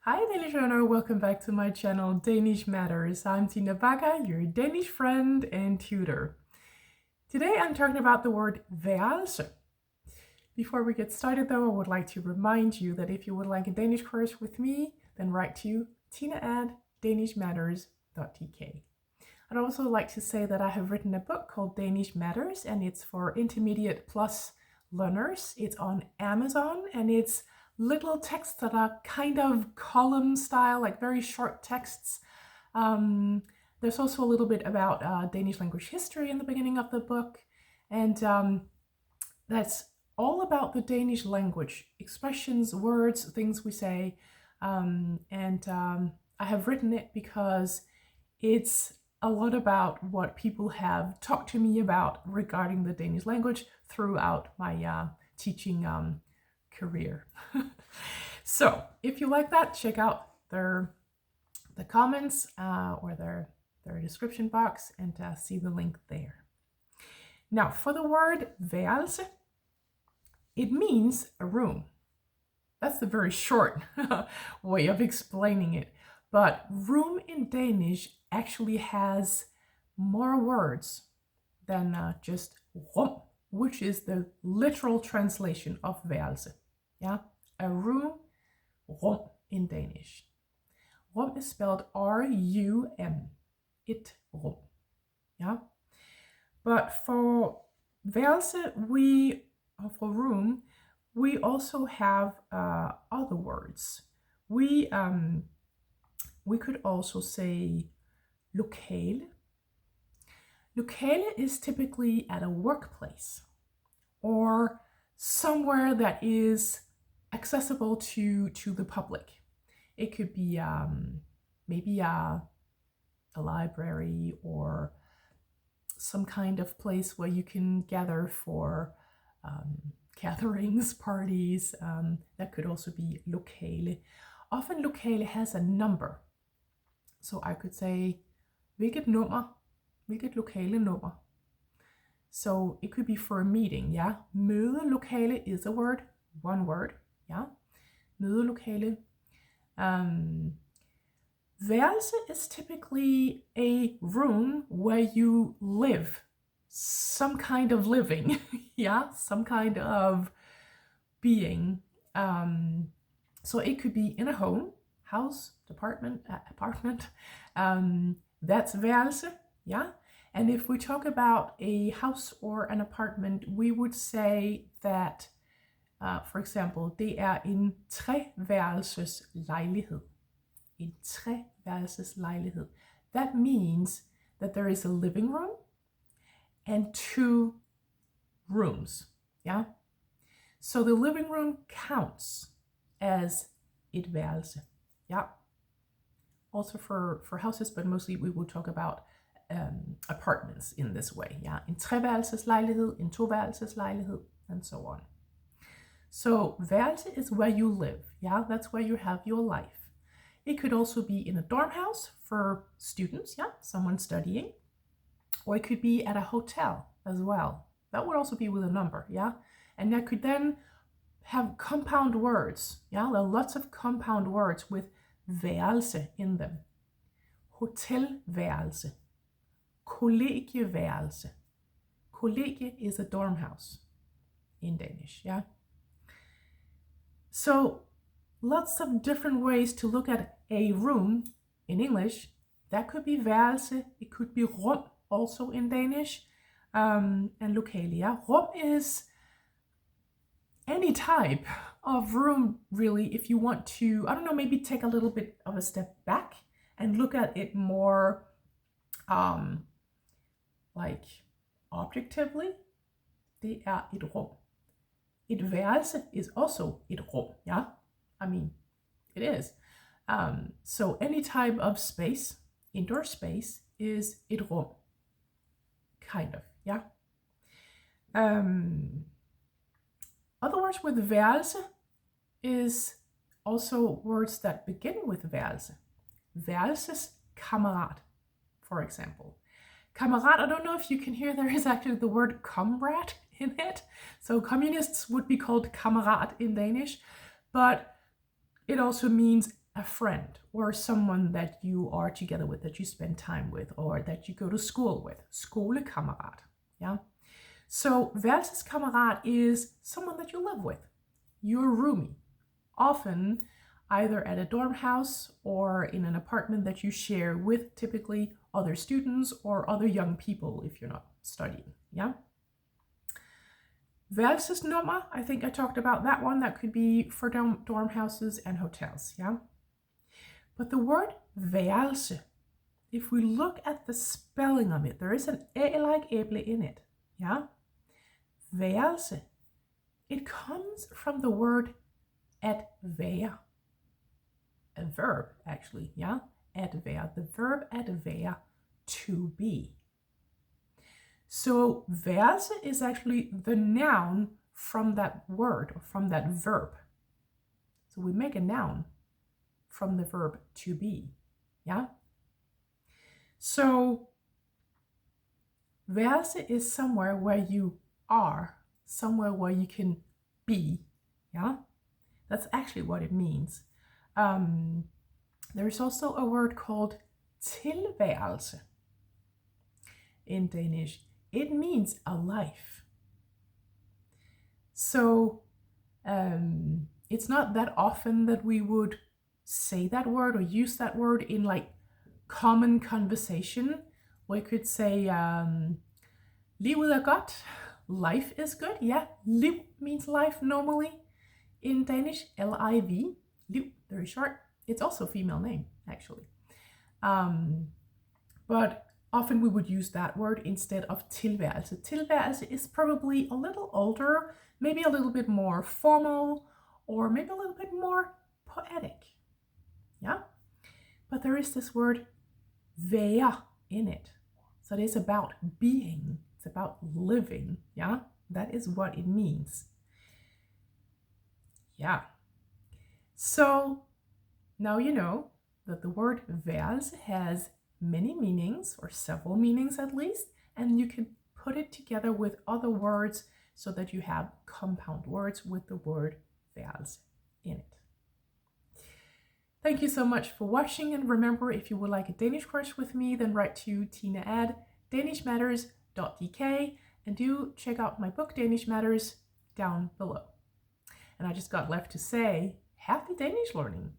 Hi Danish learner, welcome back to my channel Danish Matters. I'm Tina Bakker, your Danish friend and tutor. Today I'm talking about the word værelse. Before we get started though, I would like to remind you that if you would like a Danish course with me, then write to tina@danishmatters.dk. I'd also like to say that I have written a book called Danish Matters and it's for intermediate plus learners. It's on Amazon and it's little texts that are kind of column style, like very short texts. There's also a little bit about Danish language history in the beginning of the book, and that's all about the Danish language, expressions, words, things we say, I have written it because it's a lot about what people have talked to me about regarding the Danish language throughout my teaching career. So if you like that, check out the comments or their description box and see the link there. Now for the word værelse, it means a room. That's the very short way of explaining it. But room in Danish actually has more words than just rum, which is the literal translation of værelse. Yeah, a room, rum in Danish. Rum is spelled R-U-M, et rum. Yeah, but for værelse, for room, we also have other words. We could also say lokale. Lokale is typically at a workplace or somewhere that is accessible to the public. It could be maybe a library or some kind of place where you can gather for gatherings, parties. That could also be lokale. Often lokale has a number. So I could say, hvilket lokale nummer. So it could be for a meeting, yeah. Mødelokale is a word, one word, yeah. Mødelokale. Værelse is typically a room where you live, some kind of living, yeah, some kind of being. So it could be in a home, house, apartment. That's værelse, yeah. And if we talk about a house or an apartment, we would say that, for example, det er en treværelses lejlighed. En treværelses lejlighed. That means that there is a living room and two rooms, yeah? So the living room counts as et værelse, yeah? Also for houses, but mostly we will talk about apartments in this way, yeah? En treværelses lejlighed, en toværelses lejlighed, and so on. So værelse is where you live, yeah? That's where you have your life. It could also be in a dorm house for students, yeah? Someone studying. Or it could be at a hotel as well. That would also be with a number, yeah? And that could then have compound words, yeah? There are lots of compound words with værelse in them. Hotelværelse. Kollegieværelse. Kollegie is a dorm house in Danish, yeah? So lots of different ways to look at a room in English. That could be værelse, it could be rum also in Danish, and lokale, yeah? Rum is any type of room, really, if you want to, I don't know, maybe take a little bit of a step back and look at it more like objectively. Det er et rum. Et værelse is also et rum, yeah? I mean, it is. So any type of space, indoor space, is et rum. Kind of, yeah? Other words with værelse is also words that begin with værelse. Værelseskammerat, for example. Kammerat, I don't know if you can hear there is actually the word comrade in it. So communists would be called kammerat in Danish, but it also means a friend or someone that you are together with, that you spend time with, or that you go to school with. Skolekammerat. Yeah. So værelseskammerat is someone that you live with, your roomie, often either at a dorm house or in an apartment that you share with typically other students or other young people if you're not studying. Yeah. Værelsesnummer, I think I talked about that one. That could be for dorm houses and hotels. Yeah. But the word værelse, if we look at the spelling of it, there is an e like æble in it. Yeah. Værelse. It comes from the word at være. A verb, actually. Yeah. At være. The verb at være, to be. So værelse is actually the noun from that word, or from that verb. So we make a noun from the verb to be. Yeah. So værelse is somewhere where you are, somewhere where you can be. Yeah. That's actually what it means. There's also a word called tilværelse in Danish. It means a life. So it's not that often that we would say that word or use that word in like common conversation. We could say livet er godt, life is good. Yeah, liv means life normally in Danish. L-I-V, liv, very short. It's also a female name, actually. But often we would use that word instead of tilværelse. Tilværelse is probably a little older, maybe a little bit more formal, or maybe a little bit more poetic. Yeah? But there is this word være in it. So it is about being. It's about living. Yeah? That is what it means. Yeah. So now you know that the word værelse has many meanings, or several meanings at least, and you can put it together with other words so that you have compound words with the word værelse in it. Thank you so much for watching, and remember, if you would like a Danish course with me, then write to tina@danishmatters.dk, and do check out my book Danish Matters down below. And I just got left to say, happy Danish learning!